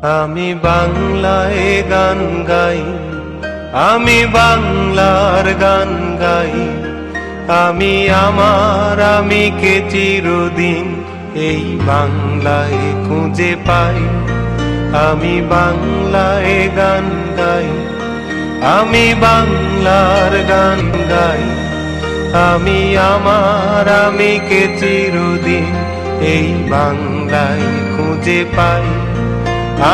আমি বাংলায় গান গাই, আমি বাংলার গান গাই, আমি আমার আমিকে চিরদিন এই বাংলায় খুঁজে পাই। আমি বাংলায় গান গাই, আমি বাংলার গান গাই, আমি আমার আমিকে চিরদিন এই বাংলায় খুঁজে পাই।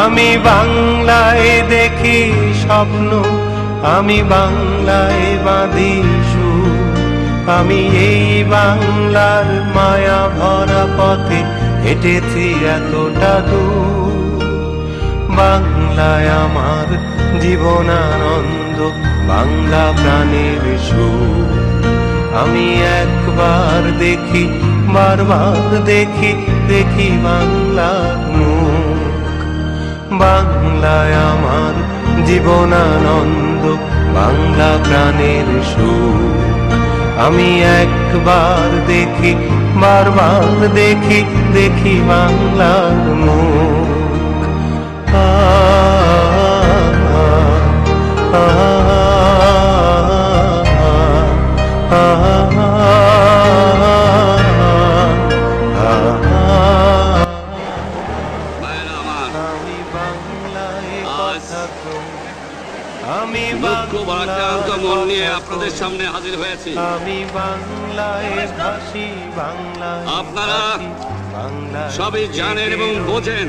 আমি বাংলায় দেখি স্বপ্ন, আমি বাংলায় বাঁধি সুর, আমি এই বাংলার মায়া ভরা পথে হেঁটেছি এতটা দূর। বাংলায় আমার জীবনানন্দ, বাংলা প্রাণের সুর। আমি একবার দেখি, বারবার দেখি, দেখি বাংলার মুখ। বাংলায় আমার জীবনানন্দ, বাংলা প্রাণের সুর। আমি একবার দেখি, বারবার দেখি, দেখি বাংলার মুখ। আমি দুঃখ মন নিয়ে আপনাদের সামনে হাজির হয়েছি। আমি বাংলায় ভাসি, বাংলায় আপনারা সবই জানেন এবং বোঝেন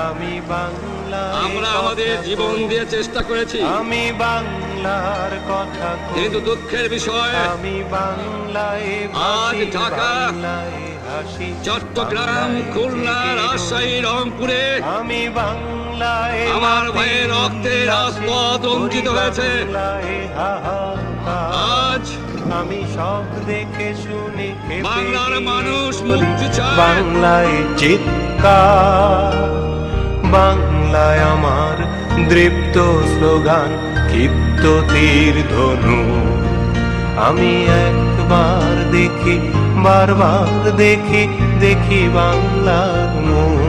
আমি বাংলায় আমরা আমাদের জীবন দিয়ে চেষ্টা করেছি। আমি বাংলার কথা, কিন্তু দুঃখের বিষয় আমি বাংলায় আজ ঢাকা, চট্টগ্রাম, খুলনা, রাজশাহী, রংপুরে আমি বাংলায় আমার ভাইয়ের রক্তে রাজপথ রঞ্জিত হয়েছে। আজ আমি সব দেখে শুনে বাংলার মানুষ মুক্তি চায়। বাংলায় চিৎকার, বাংলায় আমার দৃপ্ত স্লোগান, ক্ষিপ্ত তীর ধনু। আমি একবার দেখি, বারবার দেখি, দেখি বাংলার মুখ।